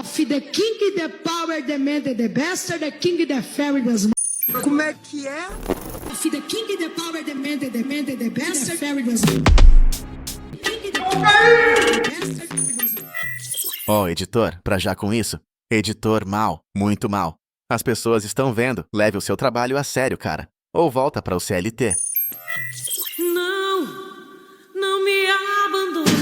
Of the king, the power, the man, the bastard, the king, the fairy, the... Como é que é? Of the king, the power, the man, the bastard, the fairy, the... Ó, editor, pra já com isso. Editor mal, muito mal. As pessoas estão vendo, leve o seu trabalho a sério, cara. Ou volta para o CLT. Não me abandone.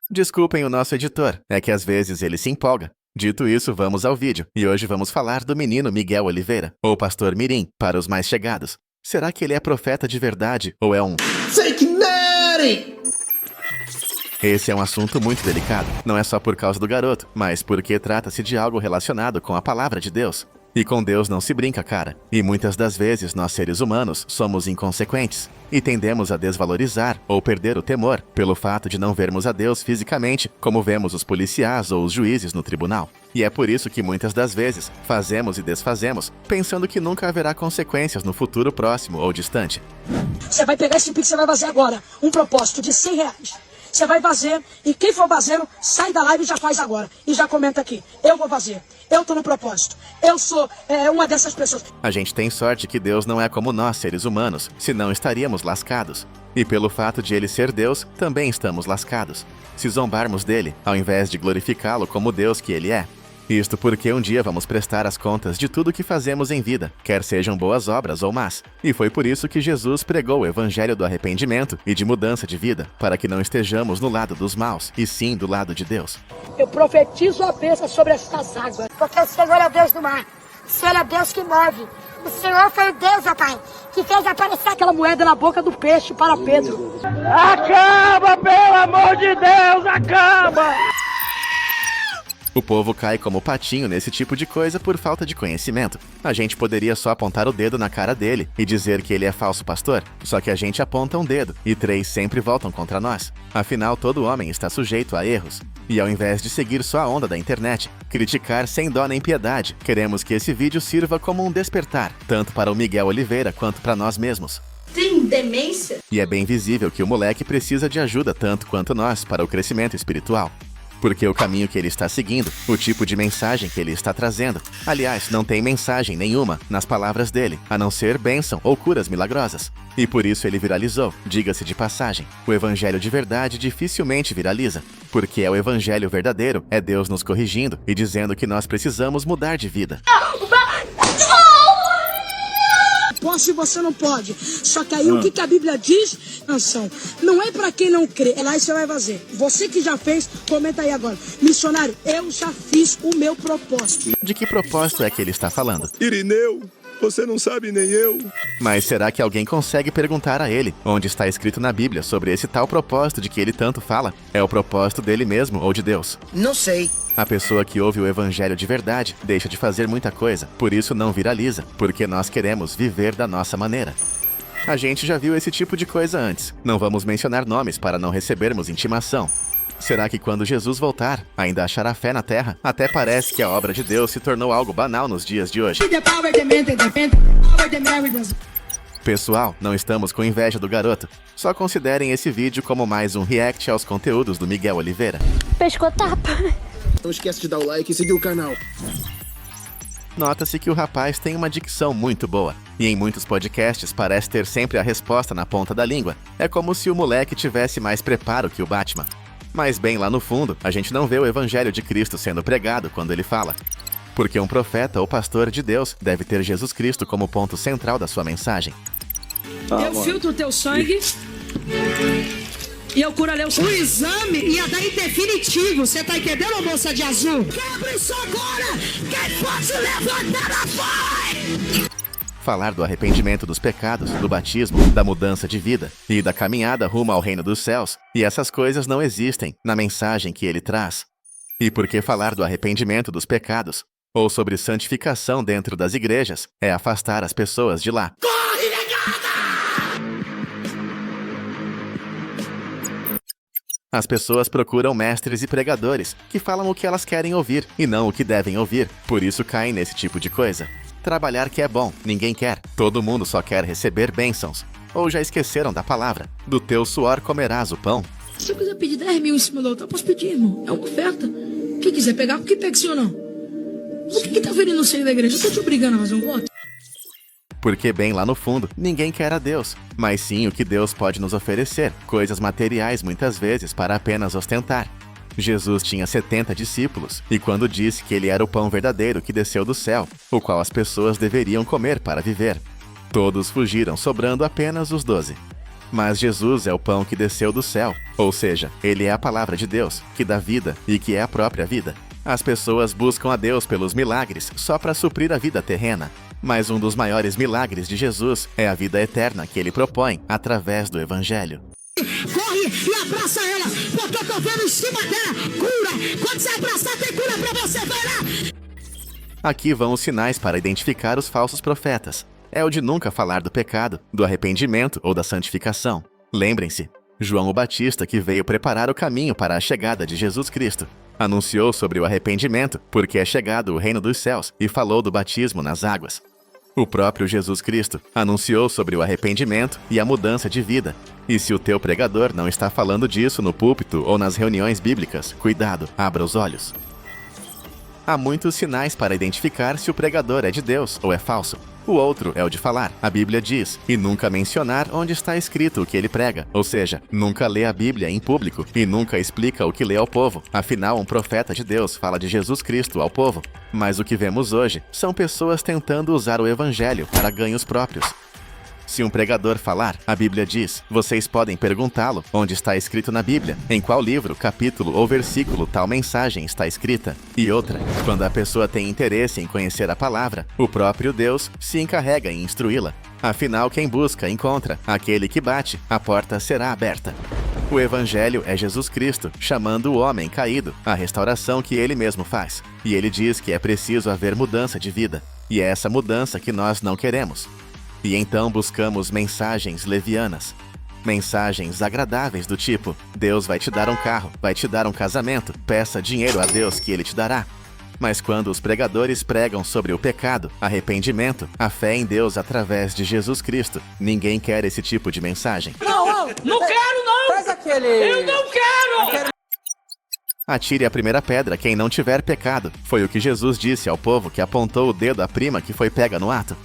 Desculpem o nosso editor, é que às vezes ele se empolga. Dito isso, vamos ao vídeo. E hoje vamos falar do menino Miguel Oliveira, ou Pastor Mirim, para os mais chegados. Será que ele é profeta de verdade, ou é um... Fake Nutty! Esse é um assunto muito delicado, não é só por causa do garoto, mas porque trata-se de algo relacionado com a palavra de Deus. E com Deus não se brinca, cara. E muitas das vezes nós seres humanos somos inconsequentes e tendemos a desvalorizar ou perder o temor pelo fato de não vermos a Deus fisicamente como vemos os policiais ou os juízes no tribunal. E é por isso que muitas das vezes fazemos e desfazemos, pensando que nunca haverá consequências no futuro próximo ou distante. Você vai pegar esse pix, você vai fazer agora um propósito de R$100. Você vai fazer, e quem for fazer, sai da live e já faz agora. E já comenta aqui, eu vou fazer, eu tô no propósito, eu sou uma dessas pessoas. A gente tem sorte que Deus não é como nós, seres humanos, senão estaríamos lascados. E pelo fato de ele ser Deus, também estamos lascados. Se zombarmos dele, ao invés de glorificá-lo como Deus que ele é. Isto porque um dia vamos prestar as contas de tudo que fazemos em vida, quer sejam boas obras ou más. E foi por isso que Jesus pregou o evangelho do arrependimento e de mudança de vida, para que não estejamos no lado dos maus, e sim do lado de Deus. Eu profetizo a bênção sobre estas águas. Porque o Senhor é o Deus do mar, o Senhor é o Deus que move. O Senhor foi o Deus, ó Pai, que fez aparecer aquela moeda na boca do peixe para Pedro. Acaba, pelo amor de Deus, acaba! O povo cai como patinho nesse tipo de coisa por falta de conhecimento. A gente poderia só apontar o dedo na cara dele e dizer que ele é falso pastor, só que a gente aponta um dedo e 3 sempre voltam contra nós. Afinal, todo homem está sujeito a erros. E ao invés de seguir só a onda da internet, criticar sem dó nem piedade, queremos que esse vídeo sirva como um despertar, tanto para o Miguel Oliveira quanto para nós mesmos. Tem demência? E é bem visível que o moleque precisa de ajuda tanto quanto nós para o crescimento espiritual. Porque o caminho que ele está seguindo, o tipo de mensagem que ele está trazendo, aliás, não tem mensagem nenhuma nas palavras dele, a não ser bênção ou curas milagrosas. E por isso ele viralizou, diga-se de passagem. O evangelho de verdade dificilmente viraliza, porque é o evangelho verdadeiro, é Deus nos corrigindo e dizendo que nós precisamos mudar de vida. Posso e você não pode. Só que aí o que a Bíblia diz, canção, não é pra quem não crê, é lá e você vai fazer. Você que já fez, comenta aí agora. Missionário, eu já fiz o meu propósito. De que propósito é que ele está falando? Irineu, você não sabe nem eu. Mas será que alguém consegue perguntar a ele onde está escrito na Bíblia sobre esse tal propósito de que ele tanto fala? É o propósito dele mesmo ou de Deus? Não sei. A pessoa que ouve o evangelho de verdade deixa de fazer muita coisa, por isso não viraliza, porque nós queremos viver da nossa maneira. A gente já viu esse tipo de coisa antes. Não vamos mencionar nomes para não recebermos intimação. Será que quando Jesus voltar, ainda achará fé na terra? Até parece que a obra de Deus se tornou algo banal nos dias de hoje. Pessoal, não estamos com inveja do garoto. Só considerem esse vídeo como mais um react aos conteúdos do Miguel Oliveira. pescotapa. Não esquece de dar o like e seguir o canal. Nota-se que o rapaz tem uma dicção muito boa. E em muitos podcasts parece ter sempre a resposta na ponta da língua. É como se o moleque tivesse mais preparo que o Batman. Mas bem lá no fundo, a gente não vê o evangelho de Cristo sendo pregado quando ele fala. Porque um profeta ou pastor de Deus deve ter Jesus Cristo como ponto central da sua mensagem. Eu filtro o teu sangue e eu curo o O exame ia dar em definitivo. Você tá entendendo, moça de azul? Quebra isso agora! Quem pode levantar a voz? Falar do arrependimento dos pecados, do batismo, da mudança de vida e da caminhada rumo ao reino dos céus. E essas coisas não existem na mensagem que ele traz. E por que falar do arrependimento dos pecados, ou sobre santificação dentro das igrejas, é afastar as pessoas de lá. Corre, negada! As pessoas procuram mestres e pregadores que falam o que elas querem ouvir e não o que devem ouvir, por isso caem nesse tipo de coisa. Trabalhar que é bom, ninguém quer. Todo mundo só quer receber bênçãos. Ou já esqueceram da palavra? Do teu suor comerás o pão. Se eu quiser pedir 10 mil em cima do altar, posso pedir, irmão. É uma oferta. Quem quiser pegar, que pegue sim ou não. Por que tá ferindo o seio da igreja? Eu tô te obrigando a fazer um voto? Porque bem lá no fundo, ninguém quer a Deus, mas sim o que Deus pode nos oferecer, coisas materiais muitas vezes para apenas ostentar. Jesus tinha 70 discípulos, e quando disse que ele era o pão verdadeiro que desceu do céu, o qual as pessoas deveriam comer para viver, todos fugiram, sobrando apenas os 12. Mas Jesus é o pão que desceu do céu, ou seja, ele é a palavra de Deus, que dá vida e que é a própria vida. As pessoas buscam a Deus pelos milagres só para suprir a vida terrena. Mas um dos maiores milagres de Jesus é a vida eterna que ele propõe através do Evangelho. Corre e abraça ela, porque eu tô vendo em cima dela cura. Quando você abraçar, tem cura pra você, vai lá. Aqui vão os sinais para identificar os falsos profetas. É o de nunca falar do pecado, do arrependimento ou da santificação. Lembrem-se, João o Batista, que veio preparar o caminho para a chegada de Jesus Cristo, anunciou sobre o arrependimento, porque é chegado o reino dos céus, e falou do batismo nas águas. O próprio Jesus Cristo anunciou sobre o arrependimento e a mudança de vida. E se o teu pregador não está falando disso no púlpito ou nas reuniões bíblicas, cuidado, abra os olhos. Há muitos sinais para identificar se o pregador é de Deus ou é falso. O outro é o de falar. A Bíblia diz, e nunca mencionar onde está escrito o que ele prega. Ou seja, nunca lê a Bíblia em público e nunca explica o que lê ao povo. Afinal, um profeta de Deus fala de Jesus Cristo ao povo. Mas o que vemos hoje são pessoas tentando usar o Evangelho para ganhos próprios. Se um pregador falar, a Bíblia diz, vocês podem perguntá-lo onde está escrito na Bíblia, em qual livro, capítulo ou versículo tal mensagem está escrita. E outra, quando a pessoa tem interesse em conhecer a palavra, o próprio Deus se encarrega em instruí-la. Afinal, quem busca, encontra. Aquele que bate, a porta será aberta. O Evangelho é Jesus Cristo, chamando o homem caído, a restauração que ele mesmo faz. E ele diz que é preciso haver mudança de vida. E é essa mudança que nós não queremos. E então buscamos mensagens levianas. Mensagens agradáveis do tipo, Deus vai te dar um carro, vai te dar um casamento, peça dinheiro a Deus que ele te dará. Mas quando os pregadores pregam sobre o pecado, arrependimento, a fé em Deus através de Jesus Cristo, ninguém quer esse tipo de mensagem. Não quero, não! Faz aquele... Eu não quero! Atire a primeira pedra quem não tiver pecado. Foi o que Jesus disse ao povo que apontou o dedo à prima que foi pega no ato.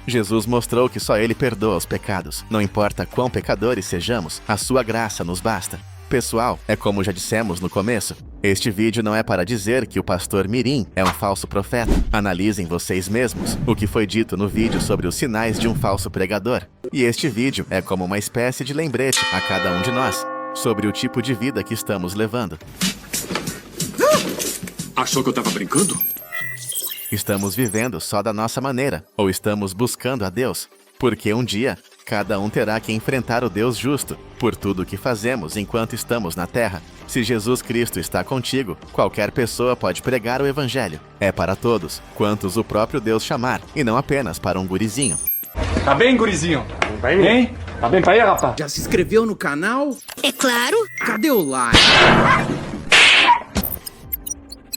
Jesus mostrou que só ele perdoa os pecados. Não importa quão pecadores sejamos, a sua graça nos basta. Pessoal, é como já dissemos no começo, este vídeo não é para dizer que o pastor Mirim é um falso profeta. Analisem vocês mesmos o que foi dito no vídeo sobre os sinais de um falso pregador. E este vídeo é como uma espécie de lembrete a cada um de nós sobre o tipo de vida que estamos levando. Achou que eu tava brincando? Estamos vivendo só da nossa maneira, ou estamos buscando a Deus? Porque um dia, cada um terá que enfrentar o Deus justo, por tudo o que fazemos enquanto estamos na terra. Se Jesus Cristo está contigo, qualquer pessoa pode pregar o Evangelho. É para todos, quantos o próprio Deus chamar, e não apenas para um gurizinho. Tá bem, gurizinho? Hein? Tá bem pra aí, rapaz? Já se inscreveu no canal? É claro. Cadê o like?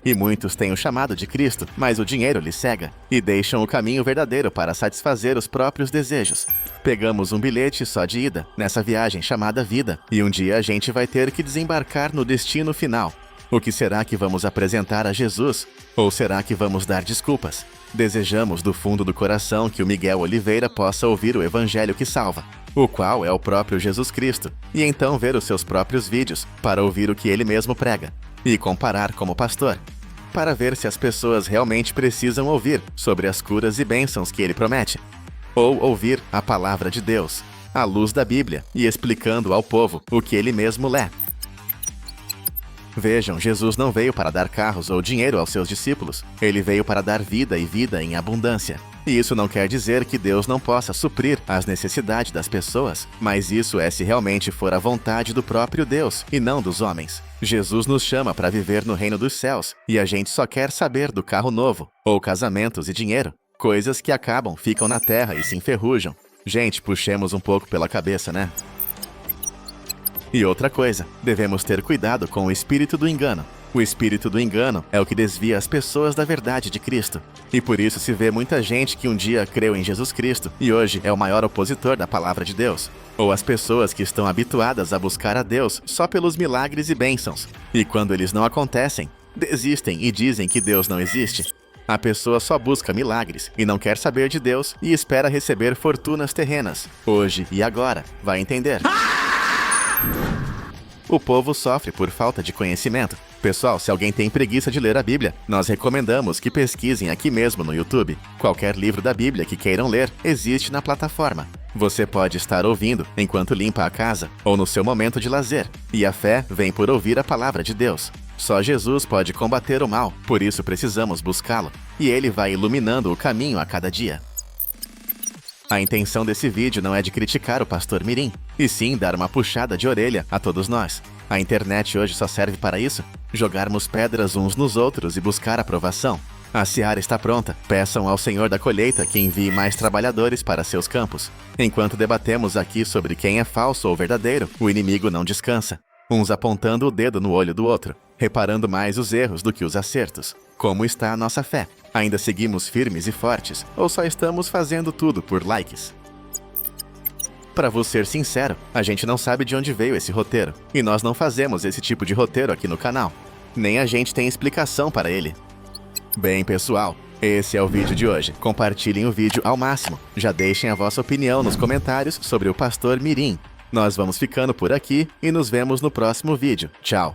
E muitos têm o chamado de Cristo, mas o dinheiro lhes cega, e deixam o caminho verdadeiro para satisfazer os próprios desejos. Pegamos um bilhete só de ida, nessa viagem chamada vida, e um dia a gente vai ter que desembarcar no destino final. O que será que vamos apresentar a Jesus? Ou será que vamos dar desculpas? Desejamos do fundo do coração que o Miguel Oliveira possa ouvir o Evangelho que salva, o qual é o próprio Jesus Cristo, e então ver os seus próprios vídeos para ouvir o que ele mesmo prega, e comparar como pastor, para ver se as pessoas realmente precisam ouvir sobre as curas e bênçãos que ele promete, ou ouvir a palavra de Deus, à luz da Bíblia, e explicando ao povo o que ele mesmo lê. Vejam, Jesus não veio para dar carros ou dinheiro aos seus discípulos. Ele veio para dar vida e vida em abundância. E isso não quer dizer que Deus não possa suprir as necessidades das pessoas, mas isso é se realmente for a vontade do próprio Deus e não dos homens. Jesus nos chama para viver no reino dos céus, e a gente só quer saber do carro novo, ou casamentos e dinheiro. Coisas que acabam, ficam na terra e se enferrujam. Gente, puxemos um pouco pela cabeça, né? E outra coisa, devemos ter cuidado com o espírito do engano. O espírito do engano é o que desvia as pessoas da verdade de Cristo. E por isso se vê muita gente que um dia creu em Jesus Cristo e hoje é o maior opositor da palavra de Deus. Ou as pessoas que estão habituadas a buscar a Deus só pelos milagres e bênçãos. E quando eles não acontecem, Desistem e dizem que Deus não existe. A pessoa só busca milagres e não quer saber de Deus e espera receber fortunas terrenas, hoje e agora. Vai entender. O povo sofre por falta de conhecimento. Pessoal, se alguém tem preguiça de ler a Bíblia, nós recomendamos que pesquisem aqui mesmo no YouTube. Qualquer livro da Bíblia que queiram ler existe na plataforma. Você pode estar ouvindo enquanto limpa a casa ou no seu momento de lazer. E a fé vem por ouvir a palavra de Deus. Só Jesus pode combater o mal, por isso precisamos buscá-lo. E ele vai iluminando o caminho a cada dia. A intenção desse vídeo não é de criticar o pastor Mirim, e sim dar uma puxada de orelha a todos nós. A internet hoje só serve para isso? Jogarmos pedras uns nos outros e buscar aprovação. A seara está pronta. Peçam ao Senhor da colheita que envie mais trabalhadores para seus campos. Enquanto debatemos aqui sobre quem é falso ou verdadeiro, o inimigo não descansa. Uns apontando o dedo no olho do outro, reparando mais os erros do que os acertos. Como está a nossa fé? Ainda seguimos firmes e fortes, ou só estamos fazendo tudo por likes? Para vos ser sincero, a gente não sabe de onde veio esse roteiro, e nós não fazemos esse tipo de roteiro aqui no canal. Nem a gente tem explicação para ele. Bem, pessoal, esse é o vídeo de hoje. Compartilhem o vídeo ao máximo. Já deixem a vossa opinião nos comentários sobre o pastor Mirim. Nós vamos ficando por aqui e nos vemos no próximo vídeo. Tchau!